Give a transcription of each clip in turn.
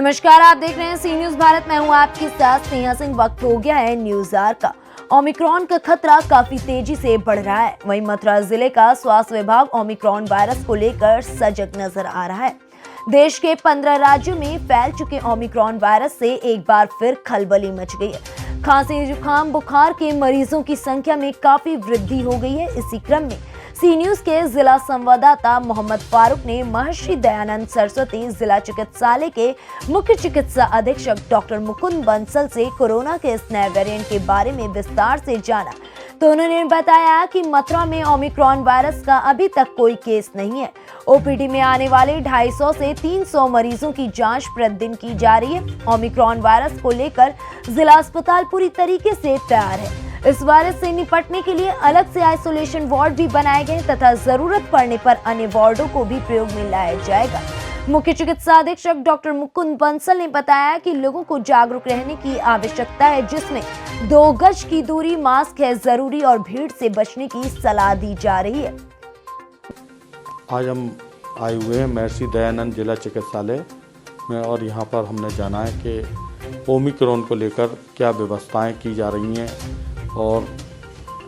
नमस्कार, आप देख रहे हैं सी न्यूज भारत। मैं हूं आपके साथ स्नेहा सिंह। वक्त हो गया है न्यूज आवर का। ओमिक्रॉन का खतरा काफी तेजी से बढ़ रहा है। वहीं मथुरा जिले का स्वास्थ्य विभाग ओमिक्रॉन वायरस को लेकर सजग नजर आ रहा है। देश के 15 राज्यों में फैल चुके ओमिक्रॉन वायरस से एक बार फिर खलबली मच गई है। खांसी, जुकाम, बुखार के मरीजों की संख्या में काफी वृद्धि हो गई है। इसी क्रम में सी न्यूज के जिला संवाददाता मोहम्मद फारूक ने महर्षि दयानंद सरस्वती जिला चिकित्सालय के मुख्य चिकित्सा अधीक्षक डॉक्टर मुकुंद बंसल से कोरोना के इस नए वेरिएंट के बारे में विस्तार से जाना, तो उन्होंने बताया कि मथुरा में ओमिक्रॉन वायरस का अभी तक कोई केस नहीं है। ओपीडी में आने वाले 250 से 300 मरीजों की जांच प्रतिदिन की जा रही है। ओमिक्रॉन वायरस को लेकर जिला अस्पताल पूरी तरीके से तैयार है। इस वायरस से निपटने के लिए अलग से आइसोलेशन वार्ड भी बनाए गए तथा जरूरत पड़ने पर अन्य वार्डों को भी प्रयोग में लाया जाएगा। मुख्य चिकित्सा अधीक्षक डॉक्टर मुकुंद बंसल ने बताया कि लोगों को जागरूक रहने की आवश्यकता है, जिसमें 2 गज की दूरी, मास्क है जरूरी और भीड़ से बचने की सलाह दी जा रही है। आज हम आए हुए हैं महर्षि दयानंद जिला चिकित्सालय में और यहाँ पर हमने जाना है कि ओमिक्रॉन को लेकर क्या व्यवस्थाएं की जा रही हैं और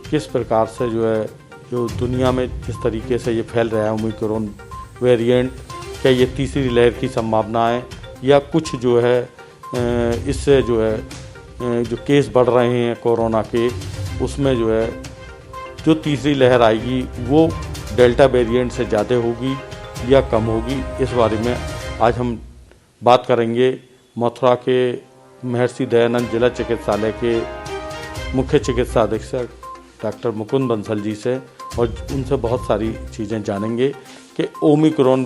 किस प्रकार से जो दुनिया में जिस तरीके से ये फैल रहा है ओमिक्रॉन वेरिएंट, क्या ये तीसरी लहर की संभावना है या कुछ इससे जो केस बढ़ रहे हैं कोरोना के, उसमें जो तीसरी लहर आएगी वो डेल्टा वेरिएंट से ज़्यादा होगी या कम होगी। इस बारे में आज हम बात करेंगे मथुरा के महर्षि दयानंद जिला चिकित्सालय के मुख्य चिकित्सा अधीक्षक डॉक्टर मुकुंद बंसल जी से और उनसे बहुत सारी चीज़ें जानेंगे कि ओमिक्रॉन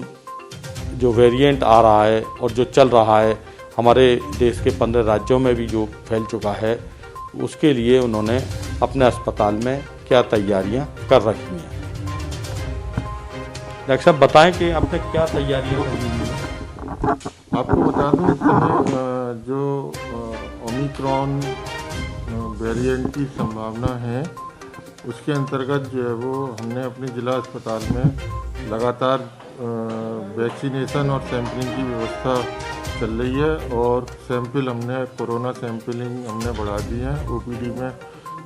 जो वेरिएंट आ रहा है और जो चल रहा है हमारे देश के 15 राज्यों में भी जो फैल चुका है, उसके लिए उन्होंने अपने अस्पताल में क्या तैयारियां कर रखी हैं। डॉक्टर साहब बताएं कि आपने क्या तैयारियां की हैं। आपको बता दूं, इस समय जो ओमिक्रॉन वेरिएंट की संभावना है उसके अंतर्गत जो है वो हमने अपने जिला अस्पताल में लगातार वैक्सीनेशन और सैंपलिंग की व्यवस्था चल रही है और कोरोना सैंपलिंग हमने बढ़ा दी है। ओपीडी में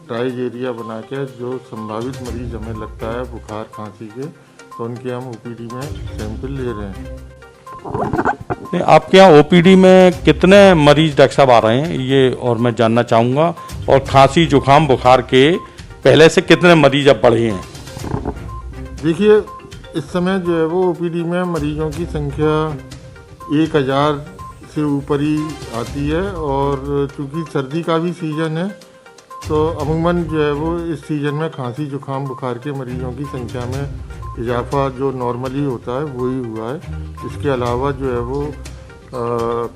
ट्राइज एरिया बना के जो संभावित मरीज हमें लगता है बुखार खांसी के, तो उनके हम ओपीडी में सैंपल ले रहे हैं। आपके यहाँ ओपीडी में कितने मरीज डॉक्टर साहब आ रहे हैं ये और मैं जानना चाहूँगा, और खांसी जुकाम बुखार के पहले से कितने मरीज अब बढ़े हैं? देखिए, इस समय जो है वो ओपीडी में मरीजों की संख्या 1000 से ऊपर ही आती है और चूँकि सर्दी का भी सीज़न है तो अमूमन जो है वो इस सीज़न में खांसी जुकाम बुखार के मरीजों की संख्या में इजाफा जो नॉर्मली होता है वही हुआ है। इसके अलावा जो है वो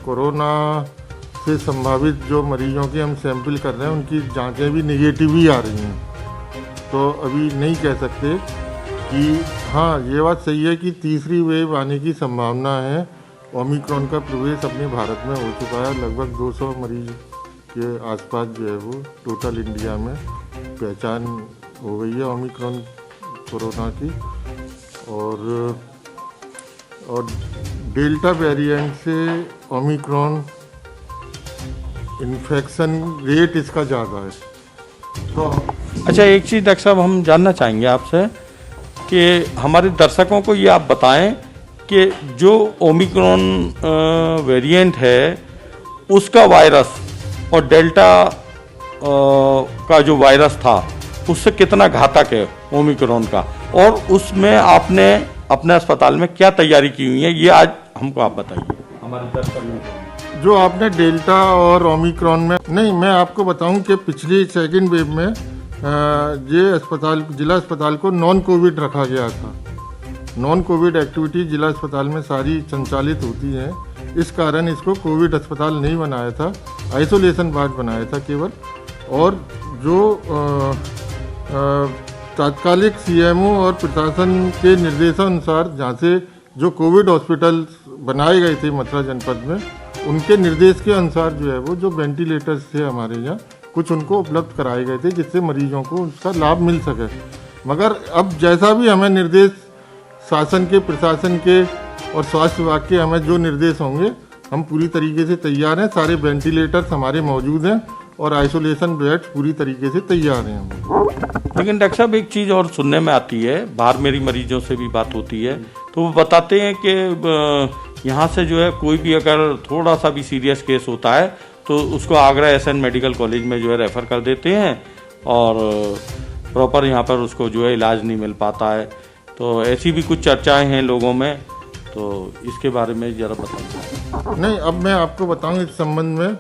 कोरोना से संभावित जो मरीजों के हम सैंपल कर रहे हैं उनकी जांचें भी नेगेटिव ही आ रही हैं। तो अभी नहीं कह सकते कि हाँ, ये बात सही है कि तीसरी वेव आने की संभावना है। ओमिक्रॉन का प्रवेश अपने भारत में हो चुका है। लगभग 200 मरीज के आसपास जो है वो टोटल इंडिया में पहचान हो गई है ओमिक्रॉन कोरोना की। और डेल्टा वेरिएंट से ओमिक्रॉन इन्फेक्शन रेट इसका ज़्यादा है। तो अच्छा, एक चीज़ डॉक्टर साहब हम जानना चाहेंगे आपसे कि हमारे दर्शकों को ये आप बताएं कि जो ओमिक्रॉन वेरिएंट है उसका वायरस और डेल्टा का जो वायरस था उससे कितना घातक है ओमिक्रॉन का, और उसमें आपने अपने अस्पताल में क्या तैयारी की हुई है, ये आज हमको आप बताइए हमारे दर्शकों को। जो आपने डेल्टा और ओमिक्रॉन में नहीं, मैं आपको बताऊं कि पिछली सेकेंड वेव में जिला अस्पताल को नॉन कोविड रखा गया था। नॉन कोविड एक्टिविटी जिला अस्पताल में सारी संचालित होती हैं, इस कारण इसको कोविड अस्पताल नहीं बनाया था, आइसोलेशन वार्ड बनाया था केवल। और जो तात्कालिक सीएमओ और प्रशासन के निर्देशानुसार जहाँ से जो कोविड हॉस्पिटल बनाए गए थे मथुरा जनपद में, उनके निर्देश के अनुसार जो है वो जो वेंटिलेटर्स थे हमारे यहाँ कुछ उनको उपलब्ध कराए गए थे जिससे मरीजों को उसका लाभ मिल सके। मगर अब जैसा भी हमें निर्देश शासन के, प्रशासन के और स्वास्थ्य विभाग के हमें जो निर्देश होंगे हम पूरी तरीके से तैयार हैं। सारे वेंटिलेटर्स हमारे मौजूद हैं और आइसोलेशन बेड्स पूरी तरीके से तैयार हैं हम। लेकिन डॉक्टर साहब एक चीज़ और सुनने में आती है, बाहर मेरी मरीजों से भी बात होती है, तो वो बताते हैं कि यहाँ से जो है कोई भी अगर थोड़ा सा भी सीरियस केस होता है तो उसको आगरा एसएन मेडिकल कॉलेज में जो है रेफ़र कर देते हैं और प्रॉपर यहाँ पर उसको जो है इलाज नहीं मिल पाता है। तो ऐसी भी कुछ चर्चाएं हैं लोगों में, तो इसके बारे में ज़रा बताइए। नहीं, अब मैं आपको बताऊं इस संबंध में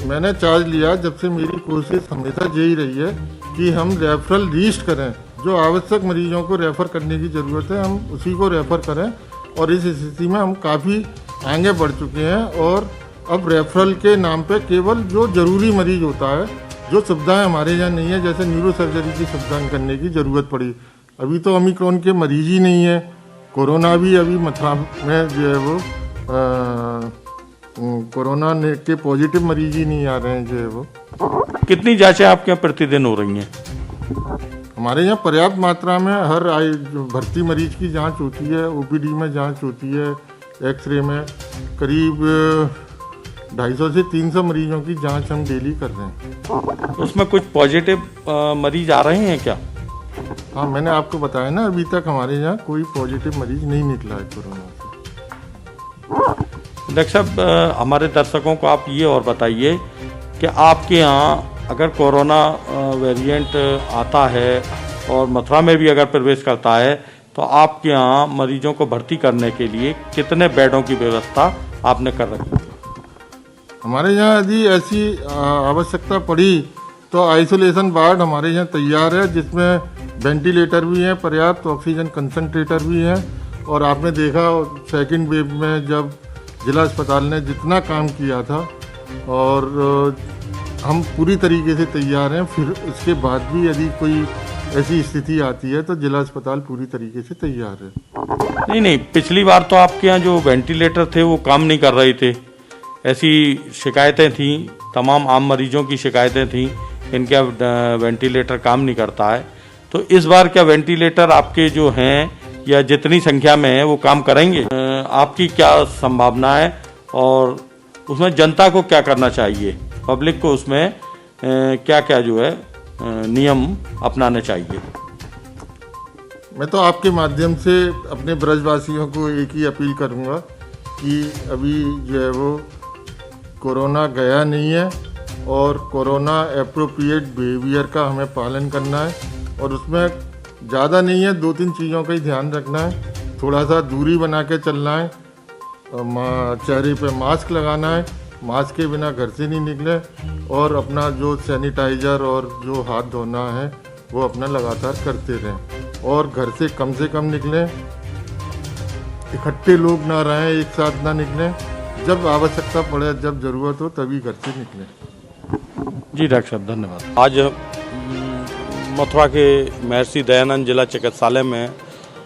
मैंने चार्ज लिया जब से मेरी कोशिश हमेशा यही रही है कि हम रेफरल लिस्ट करें। जो आवश्यक मरीजों को रेफ़र करने की ज़रूरत है हम उसी को रेफ़र करें, और इस स्थिति में हम काफ़ी आगे बढ़ चुके हैं। और अब रेफरल के नाम पे केवल जो ज़रूरी मरीज होता है, जो सुविधाएं हमारे यहाँ नहीं है, जैसे न्यूरो सर्जरी की सुविधाएं करने की ज़रूरत पड़ी। अभी तो ओमिक्रॉन के मरीज ही नहीं है, कोरोना भी अभी मथुरा में जो है वो कोरोना के पॉजिटिव मरीज ही नहीं आ रहे हैं जो है वो। कितनी जांचें आपके यहाँ प्रतिदिन हो रही हैं? हमारे यहाँ पर्याप्त मात्रा में हर भर्ती मरीज की जांच होती है, ओपीडी में जांच होती है, एक्सरे में करीब 250 से 300 मरीजों की जांच हम डेली कर रहे हैं। उसमें कुछ पॉजिटिव मरीज आ रहे हैं क्या? हाँ, मैंने आपको बताया ना, अभी तक हमारे यहाँ कोई पॉजिटिव मरीज नहीं निकला है कोरोना से। डॉक्टर साहब, हमारे दर्शकों को आप ये और बताइए कि आपके यहाँ अगर कोरोना वेरिएंट आता है और मथुरा में भी अगर प्रवेश करता है तो आपके यहाँ मरीजों को भर्ती करने के लिए कितने बेडों की व्यवस्था आपने कर रखी है? हमारे यहाँ यदि ऐसी आवश्यकता पड़ी तो आइसोलेशन वार्ड हमारे यहाँ तैयार है, जिसमें वेंटिलेटर भी हैं, पर्याप्त ऑक्सीजन कंसंट्रेटर भी हैं। और आपने देखा सेकंड वेव में जब जिला अस्पताल ने जितना काम किया था, और हम पूरी तरीके से तैयार हैं। फिर उसके बाद भी यदि कोई ऐसी स्थिति आती है तो जिला अस्पताल पूरी तरीके से तैयार है। नहीं, पिछली बार तो आपके यहाँ जो वेंटिलेटर थे वो काम नहीं कर रहे थे, ऐसी शिकायतें थीं, तमाम आम मरीजों की शिकायतें थीं, इनका वेंटिलेटर काम नहीं करता है। तो इस बार क्या वेंटिलेटर आपके जो हैं या जितनी संख्या में है वो काम करेंगे? आपकी क्या संभावना है और उसमें जनता को क्या करना चाहिए, पब्लिक को उसमें क्या क्या जो है नियम अपनाने चाहिए? मैं तो आपके माध्यम से अपने ब्रजवासियों को एक ही अपील करूंगा कि अभी जो है वो कोरोना गया नहीं है और कोरोना एप्रोप्रिएट बिहेवियर का हमें पालन करना है। और उसमें ज़्यादा नहीं है, 2-3 चीज़ों का ही ध्यान रखना है। थोड़ा सा दूरी बना के चलना है, चेहरे पे मास्क लगाना है, मास्क के बिना घर से नहीं निकले, और अपना जो सैनिटाइज़र और जो हाथ धोना है वो अपना लगातार करते रहें। और घर से कम निकलें, इकट्ठे लोग ना रहें, एक साथ ना निकलें। जब आवश्यकता पड़े, जब ज़रूरत हो तभी घर से निकलें। जी डॉक्टर साहब, धन्यवाद। आज मथुरा के महर्षि दयानंद जिला चिकित्सालय में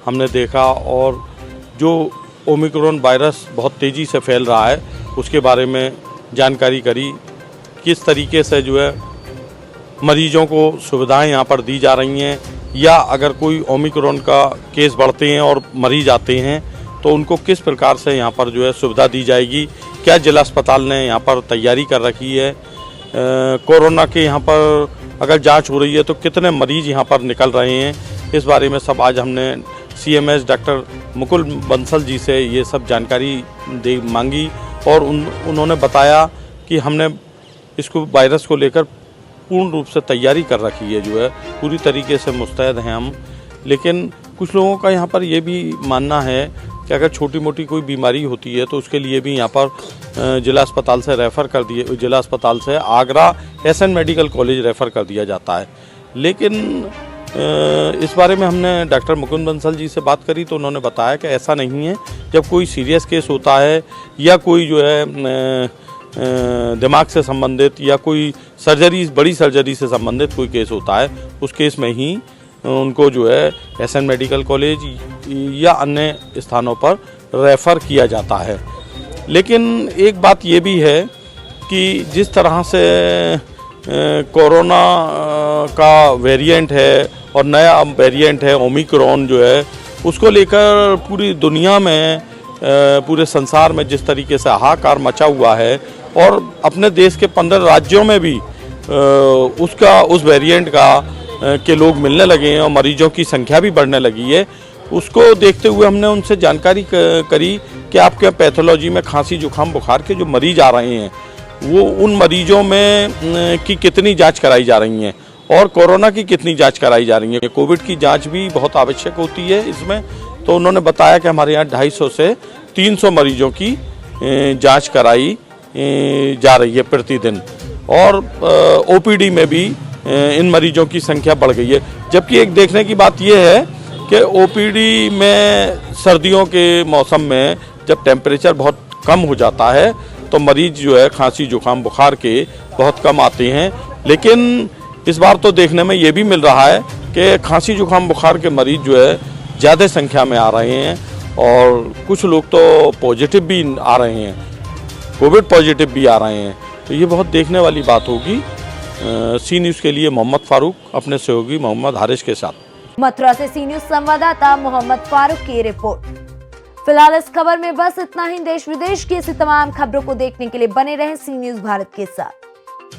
हमने देखा और जो ओमिक्रॉन वायरस बहुत तेज़ी से फैल रहा है उसके बारे में जानकारी करी, किस तरीके से जो है मरीजों को सुविधाएं यहाँ पर दी जा रही हैं, या अगर कोई ओमिक्रॉन का केस बढ़ते हैं और मरीज आते हैं तो उनको किस प्रकार से यहाँ पर जो है सुविधा दी जाएगी, क्या जिला अस्पताल ने यहाँ पर तैयारी कर रखी है, कोरोना के यहाँ पर अगर जांच हो रही है तो कितने मरीज यहाँ पर निकल रहे हैं, इस बारे में सब आज हमने CMS डॉक्टर मुकुल बंसल जी से ये सब जानकारी मांगी। और उन्होंने बताया कि हमने इसको वायरस को लेकर पूर्ण रूप से तैयारी कर रखी है, जो है पूरी तरीके से मुस्तैद हैं हम। लेकिन कुछ लोगों का यहाँ पर ये भी मानना है कि अगर छोटी मोटी कोई बीमारी होती है तो उसके लिए भी यहाँ पर जिला अस्पताल से रेफ़र कर दिए, जिला अस्पताल से Agra SN medical college refer कर दिया जाता है। लेकिन इस बारे में हमने डॉक्टर मुकुंद बंसल जी से बात करी तो उन्होंने बताया कि ऐसा नहीं है। जब कोई सीरियस केस होता है या कोई जो है दिमाग से संबंधित या कोई बड़ी सर्जरी से संबंधित कोई केस होता है, उस केस में ही उनको जो है एसएन मेडिकल कॉलेज या अन्य स्थानों पर रेफ़र किया जाता है। लेकिन एक बात ये भी है कि जिस तरह से कोरोना का वेरिएंट है और नया वेरिएंट है ओमिक्रॉन जो है, उसको लेकर पूरी दुनिया में पूरे संसार में जिस तरीके से हाहाकार मचा हुआ है और अपने देश के 15 राज्यों में भी उस वेरिएंट के लोग मिलने लगे हैं और मरीजों की संख्या भी बढ़ने लगी है, उसको देखते हुए हमने उनसे जानकारी करी कि आपके पैथोलॉजी में खांसी जुकाम बुखार के जो मरीज आ रहे हैं वो उन मरीजों में की कितनी जांच कराई जा रही हैं और कोरोना की कितनी जांच कराई जा रही है। कोविड की जांच भी बहुत आवश्यक होती है इसमें, तो उन्होंने बताया कि हमारे यहाँ 250 से 300 मरीजों की जांच कराई जा रही है प्रतिदिन और ओपीडी में भी इन मरीजों की संख्या बढ़ गई है। जबकि एक देखने की बात यह है कि ओपीडी में सर्दियों के मौसम में जब टेम्परेचर बहुत कम हो जाता है तो मरीज जो है खांसी जुकाम बुखार के बहुत कम आते हैं, लेकिन इस बार तो देखने में ये भी मिल रहा है कि खांसी जुकाम बुखार के मरीज जो है ज़्यादा संख्या में आ रहे हैं और कुछ लोग तो पॉजिटिव भी आ रहे हैं, कोविड पॉजिटिव भी आ रहे हैं। तो ये बहुत देखने वाली बात होगी। सी न्यूज़ के लिए मोहम्मद फारूक अपने सहयोगी मोहम्मद हारिश के साथ। मथुरा से सी न्यूज़ संवाददाता मोहम्मद फारूक की रिपोर्ट। फिलहाल इस खबर में बस इतना ही। देश विदेश की ऐसी तमाम खबरों को देखने के लिए बने रहें सी न्यूज़ भारत के साथ।